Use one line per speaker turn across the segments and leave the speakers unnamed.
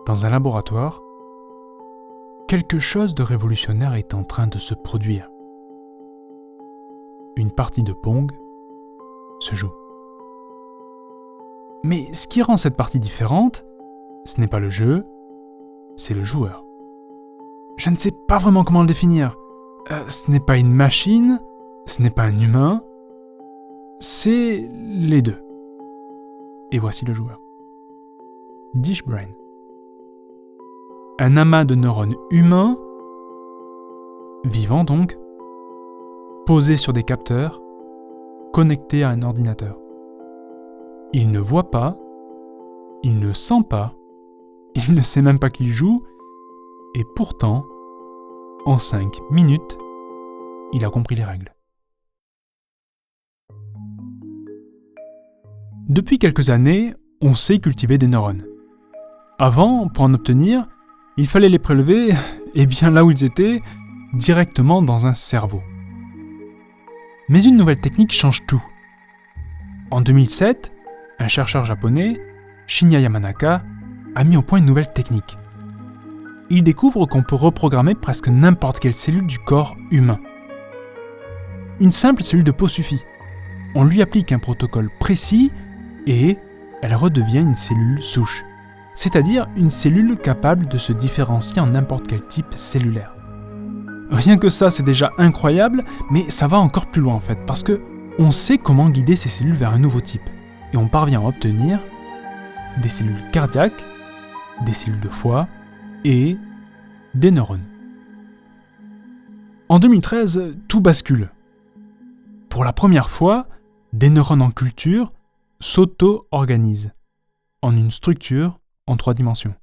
Dans un laboratoire, quelque chose de révolutionnaire est en train de se produire. Une partie de Pong se joue. Mais ce qui rend cette partie différente, ce n'est pas le jeu, c'est le joueur. Je ne sais pas vraiment comment le définir. Ce n'est pas une machine, ce n'est pas un humain, c'est les deux. Et voici le joueur. Dish Brain. Un amas de neurones humains, vivants donc, posés sur des capteurs, connectés à un ordinateur. Il ne voit pas, il ne sent pas, il ne sait même pas qu'il joue, et pourtant, en 5 minutes, il a compris les règles. Depuis quelques années, on sait cultiver des neurones. Avant, pour en obtenir, il fallait les prélever, et bien là où ils étaient, directement dans un cerveau. Mais une nouvelle technique change tout. En 2007, un chercheur japonais, Shinya Yamanaka, a mis au point une nouvelle technique. Il découvre qu'on peut reprogrammer presque n'importe quelle cellule du corps humain. Une simple cellule de peau suffit. On lui applique un protocole précis et elle redevient une cellule souche, c'est-à-dire une cellule capable de se différencier en n'importe quel type cellulaire. Rien que ça, c'est déjà incroyable, mais ça va encore plus loin en fait, parce que on sait comment guider ces cellules vers un nouveau type, et on parvient à obtenir des cellules cardiaques, des cellules de foie et des neurones. En 2013, tout bascule. Pour la première fois, des neurones en culture s'auto-organisent en une structure en 3 dimensions.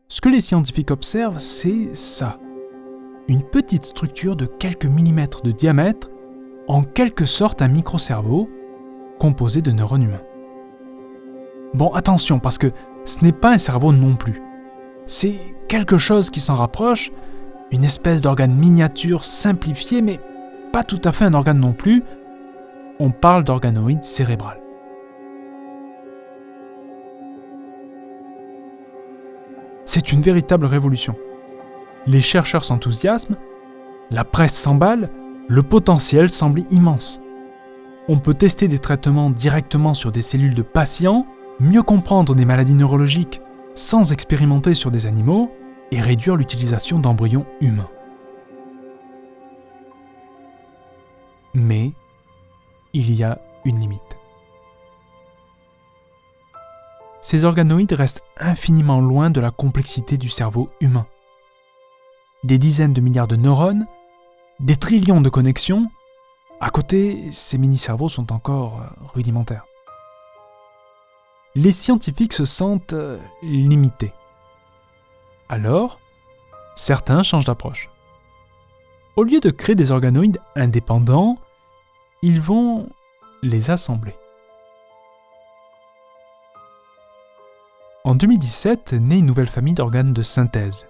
Ce que les scientifiques observent, c'est ça. Une petite structure de quelques millimètres de diamètre, en quelque sorte un microcerveau composé de neurones humains. Bon, attention, parce que ce n'est pas un cerveau non plus. C'est quelque chose qui s'en rapproche, une espèce d'organe miniature simplifié, mais pas tout à fait un organe non plus. On parle d'organoïde cérébral. C'est une véritable révolution. Les chercheurs s'enthousiasment, la presse s'emballe, le potentiel semble immense. On peut tester des traitements directement sur des cellules de patients, mieux comprendre des maladies neurologiques sans expérimenter sur des animaux et réduire l'utilisation d'embryons humains. Mais il y a une limite. Ces organoïdes restent infiniment loin de la complexité du cerveau humain. Des dizaines de milliards de neurones, des trillions de connexions. À côté, ces mini-cerveaux sont encore rudimentaires. Les scientifiques se sentent limités. Alors, certains changent d'approche. Au lieu de créer des organoïdes indépendants, ils vont les assembler. En 2017, naît une nouvelle famille d'organes de synthèse,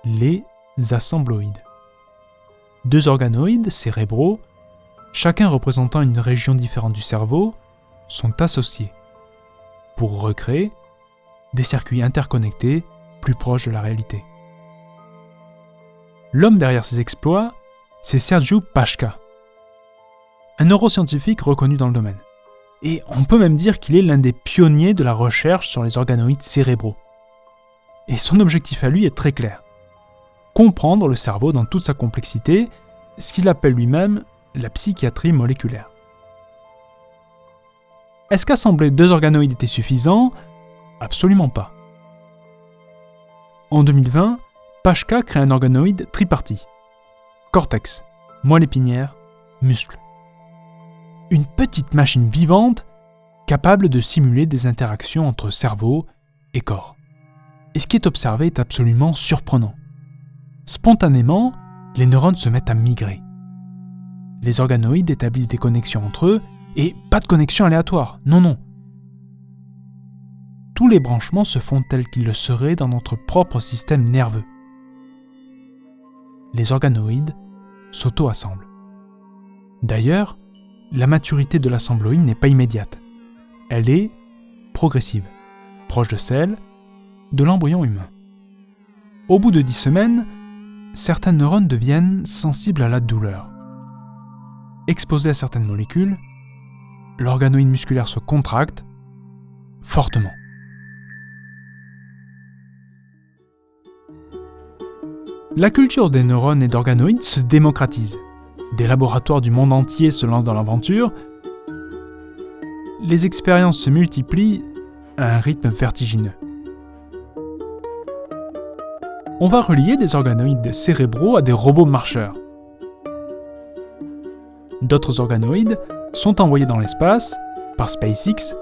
les assembloïdes. 2 organoïdes cérébraux, chacun représentant une région différente du cerveau, sont associés pour recréer des circuits interconnectés plus proches de la réalité. L'homme derrière ces exploits, c'est Sergiu Pașca, un neuroscientifique reconnu dans le domaine. Et on peut même dire qu'il est l'un des pionniers de la recherche sur les organoïdes cérébraux. Et son objectif à lui est très clair. Comprendre le cerveau dans toute sa complexité, ce qu'il appelle lui-même la psychiatrie moléculaire. Est-ce qu'assembler 2 organoïdes était suffisant ? Absolument pas. En 2020, Pașca crée un organoïde tripartite. Cortex, moelle épinière, muscle. Une petite machine vivante capable de simuler des interactions entre cerveau et corps. Et ce qui est observé est absolument surprenant. Spontanément, les neurones se mettent à migrer. Les organoïdes établissent des connexions entre eux, et pas de connexion aléatoire, non. Tous les branchements se font tels qu'ils le seraient dans notre propre système nerveux. Les organoïdes s'auto-assemblent. D'ailleurs, la maturité de l'assembloïde n'est pas immédiate. Elle est progressive, proche de celle de l'embryon humain. Au bout de 10 semaines, certains neurones deviennent sensibles à la douleur. Exposés à certaines molécules, l'organoïde musculaire se contracte fortement. La culture des neurones et d'organoïdes se démocratise. Des laboratoires du monde entier se lancent dans l'aventure. Les expériences se multiplient à un rythme vertigineux. On va relier des organoïdes cérébraux à des robots marcheurs. D'autres organoïdes sont envoyés dans l'espace, par SpaceX,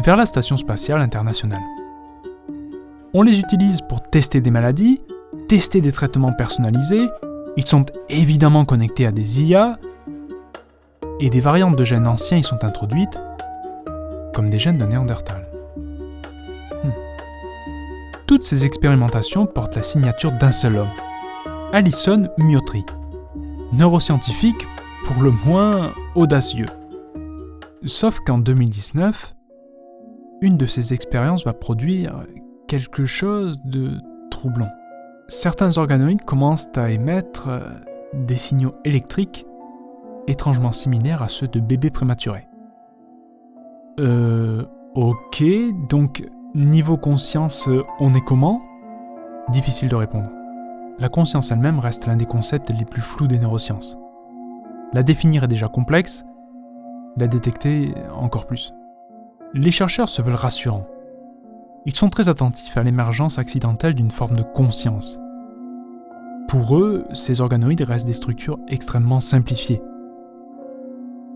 vers la Station spatiale internationale. On les utilise pour tester des maladies, tester des traitements personnalisés, ils sont évidemment connectés à des IA, et des variantes de gènes anciens y sont introduites, comme des gènes de Néandertal. Toutes ces expérimentations portent la signature d'un seul homme, Alison Miotri, neuroscientifique pour le moins audacieux. Sauf qu'en 2019, une de ces expériences va produire quelque chose de troublant. Certains organoïdes commencent à émettre des signaux électriques étrangement similaires à ceux de bébés prématurés. Ok, donc niveau conscience, on est comment ? Difficile de répondre. La conscience elle-même reste l'un des concepts les plus flous des neurosciences. La définir est déjà complexe, la détecter encore plus. Les chercheurs se veulent rassurants. Ils sont très attentifs à l'émergence accidentelle d'une forme de conscience. Pour eux, ces organoïdes restent des structures extrêmement simplifiées.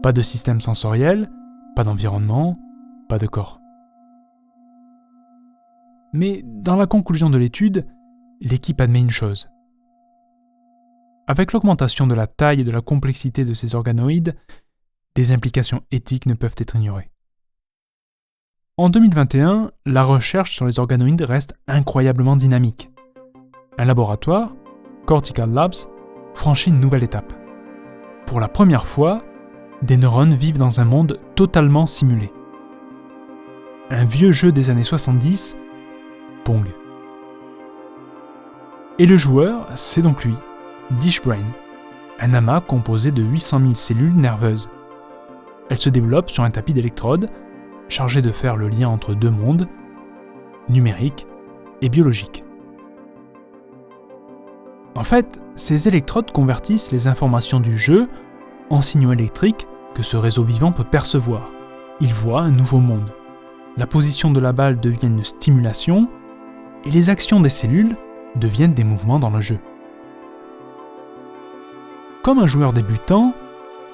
Pas de système sensoriel, pas d'environnement, pas de corps. Mais dans la conclusion de l'étude, l'équipe admet une chose. Avec l'augmentation de la taille et de la complexité de ces organoïdes, des implications éthiques ne peuvent être ignorées. En 2021, la recherche sur les organoïdes reste incroyablement dynamique. Un laboratoire, Cortical Labs, franchit une nouvelle étape. Pour la première fois, des neurones vivent dans un monde totalement simulé. Un vieux jeu des années 70, Pong. Et le joueur, c'est donc lui, DishBrain, un amas composé de 800 000 cellules nerveuses. Elles se développent sur un tapis d'électrodes, chargé de faire le lien entre deux mondes, numérique et biologique. En fait, ces électrodes convertissent les informations du jeu en signaux électriques que ce réseau vivant peut percevoir. Il voit un nouveau monde. La position de la balle devient une stimulation et les actions des cellules deviennent des mouvements dans le jeu. Comme un joueur débutant,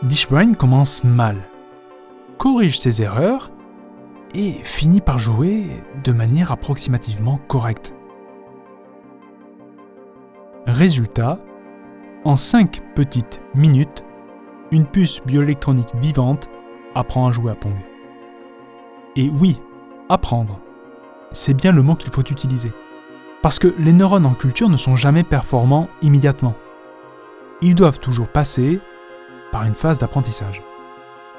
DishBrain commence mal, corrige ses erreurs et finit par jouer de manière approximativement correcte. Résultat, en 5 petites minutes, une puce bioélectronique vivante apprend à jouer à Pong. Et oui, apprendre, c'est bien le mot qu'il faut utiliser. Parce que les neurones en culture ne sont jamais performants immédiatement. Ils doivent toujours passer par une phase d'apprentissage.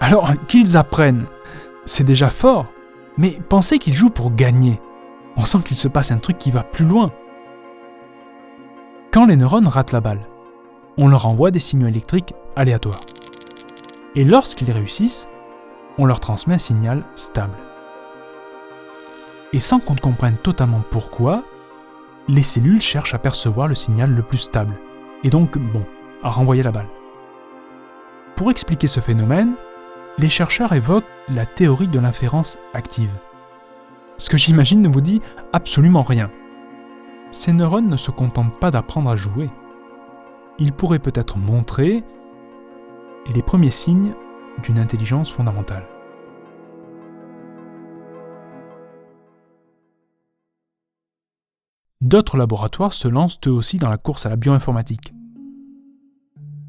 Alors qu'ils apprennent, c'est déjà fort, mais pensez qu'ils jouent pour gagner. On sent qu'il se passe un truc qui va plus loin. Quand les neurones ratent la balle, on leur envoie des signaux électriques aléatoires. Et lorsqu'ils réussissent, on leur transmet un signal stable. Et sans qu'on comprenne totalement pourquoi, les cellules cherchent à percevoir le signal le plus stable, et donc, à renvoyer la balle. Pour expliquer ce phénomène, les chercheurs évoquent la théorie de l'inférence active. Ce que j'imagine ne vous dit absolument rien. Ces neurones ne se contentent pas d'apprendre à jouer. Ils pourraient peut-être montrer les premiers signes d'une intelligence fondamentale. D'autres laboratoires se lancent eux aussi dans la course à la bioinformatique.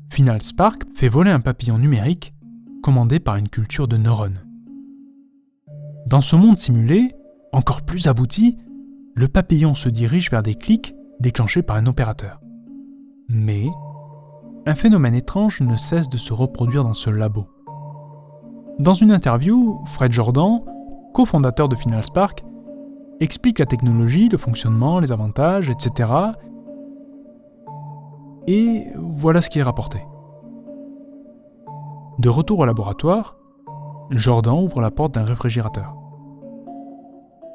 FinalSpark fait voler un papillon numérique commandé par une culture de neurones. Dans ce monde simulé, encore plus abouti, le papillon se dirige vers des clics déclenchés par un opérateur. Mais un phénomène étrange ne cesse de se reproduire dans ce labo. Dans une interview, Fred Jordan, cofondateur de FinalSpark, explique la technologie, le fonctionnement, les avantages, etc. Et voilà ce qui est rapporté. De retour au laboratoire, Jordan ouvre la porte d'un réfrigérateur.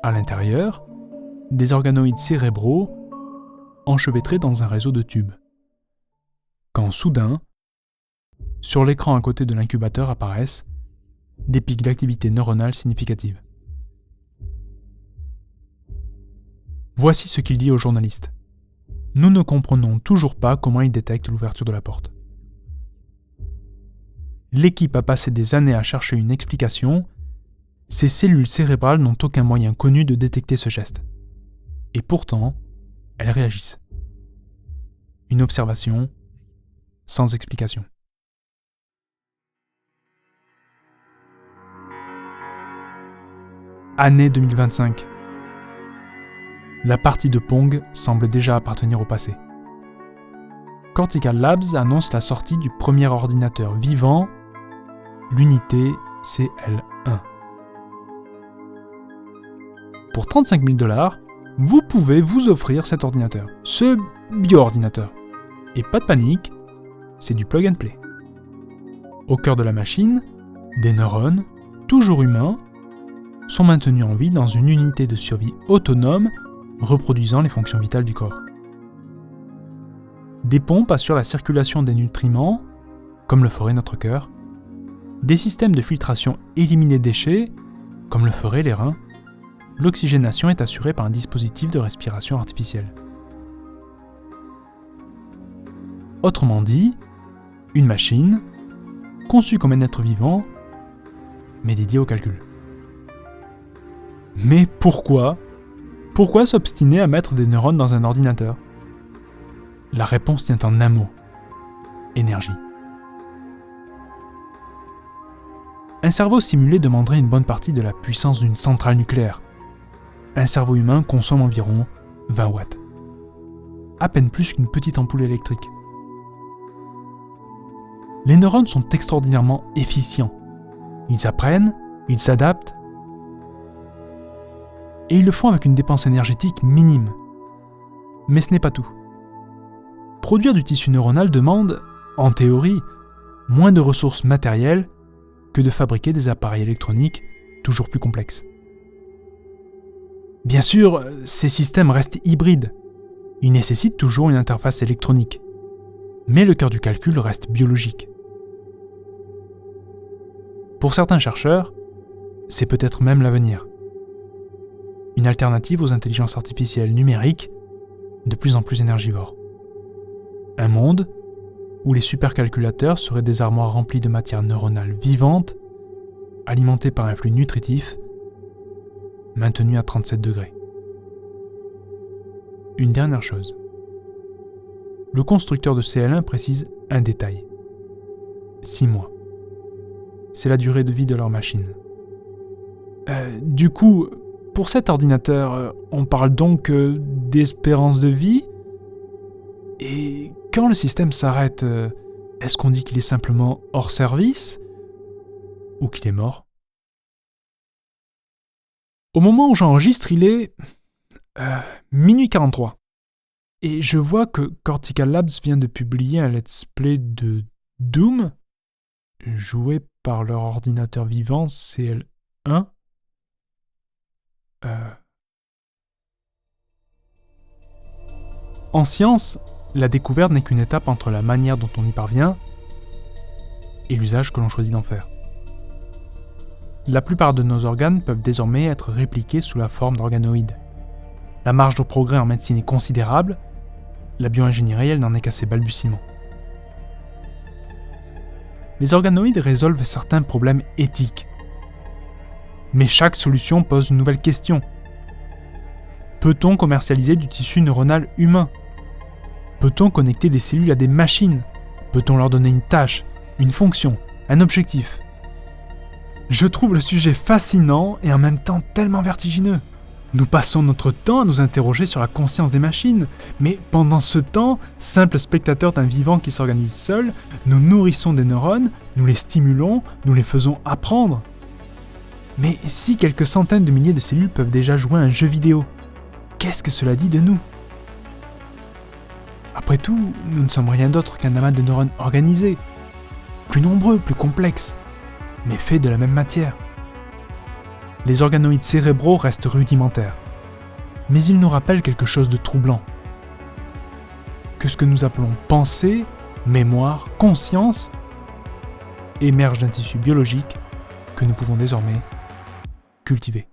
À l'intérieur, des organoïdes cérébraux enchevêtrés dans un réseau de tubes. Quand soudain, sur l'écran à côté de l'incubateur apparaissent des pics d'activité neuronale significatives. Voici ce qu'il dit aux journalistes. Nous ne comprenons toujours pas comment il détecte l'ouverture de la porte. L'équipe a passé des années à chercher une explication. Ces cellules cérébrales n'ont aucun moyen connu de détecter ce geste. Et pourtant, elles réagissent. Une observation sans explication. Année 2025. La partie de Pong semble déjà appartenir au passé. Cortical Labs annonce la sortie du premier ordinateur vivant, l'unité CL1. Pour 35 000 $, vous pouvez vous offrir cet ordinateur, ce bio-ordinateur. Et pas de panique, c'est du plug and play. Au cœur de la machine, des neurones, toujours humains, sont maintenus en vie dans une unité de survie autonome reproduisant les fonctions vitales du corps. Des pompes assurent la circulation des nutriments, comme le ferait notre cœur. Des systèmes de filtration éliminent les déchets, comme le feraient les reins. L'oxygénation est assurée par un dispositif de respiration artificielle. Autrement dit, une machine, conçue comme un être vivant, mais dédiée au calcul. Mais pourquoi s'obstiner à mettre des neurones dans un ordinateur ? La réponse tient en un mot : énergie. Un cerveau simulé demanderait une bonne partie de la puissance d'une centrale nucléaire. Un cerveau humain consomme environ 20 watts. À peine plus qu'une petite ampoule électrique. Les neurones sont extraordinairement efficients. Ils apprennent, ils s'adaptent, et ils le font avec une dépense énergétique minime. Mais ce n'est pas tout. Produire du tissu neuronal demande, en théorie, moins de ressources matérielles que de fabriquer des appareils électroniques toujours plus complexes. Bien sûr, ces systèmes restent hybrides. Ils nécessitent toujours une interface électronique. Mais le cœur du calcul reste biologique. Pour certains chercheurs, c'est peut-être même l'avenir. Une alternative aux intelligences artificielles numériques de plus en plus énergivores. Un monde où les supercalculateurs seraient des armoires remplies de matière neuronale vivante, alimentées par un flux nutritif, maintenu à 37 degrés. Une dernière chose. Le constructeur de CL1 précise un détail. 6 mois. C'est la durée de vie de leur machine. Du coup, pour cet ordinateur, on parle donc d'espérance de vie ? Et quand le système s'arrête, est-ce qu'on dit qu'il est simplement hors service ? Ou qu'il est mort ? Au moment où j'enregistre, il est minuit 43. Et je vois que Cortical Labs vient de publier un let's play de Doom, joué par leur ordinateur vivant CL1. En science, la découverte n'est qu'une étape entre la manière dont on y parvient et l'usage que l'on choisit d'en faire. La plupart de nos organes peuvent désormais être répliqués sous la forme d'organoïdes. La marge de progrès en médecine est considérable, la bioingénierie, elle, n'en est qu'à ses balbutiements. Les organoïdes résolvent certains problèmes éthiques. Mais chaque solution pose une nouvelle question. Peut-on commercialiser du tissu neuronal humain ? Peut-on connecter des cellules à des machines ? Peut-on leur donner une tâche, une fonction, un objectif ? Je trouve le sujet fascinant et en même temps tellement vertigineux. Nous passons notre temps à nous interroger sur la conscience des machines, mais pendant ce temps, simples spectateurs d'un vivant qui s'organise seul, nous nourrissons des neurones, nous les stimulons, nous les faisons apprendre. Mais si quelques centaines de milliers de cellules peuvent déjà jouer à un jeu vidéo, qu'est-ce que cela dit de nous ? Après tout, nous ne sommes rien d'autre qu'un amas de neurones organisés, plus nombreux, plus complexes, mais faits de la même matière. Les organoïdes cérébraux restent rudimentaires, mais ils nous rappellent quelque chose de troublant. Que ce que nous appelons pensée, mémoire, conscience, émerge d'un tissu biologique que nous pouvons désormais cultiver.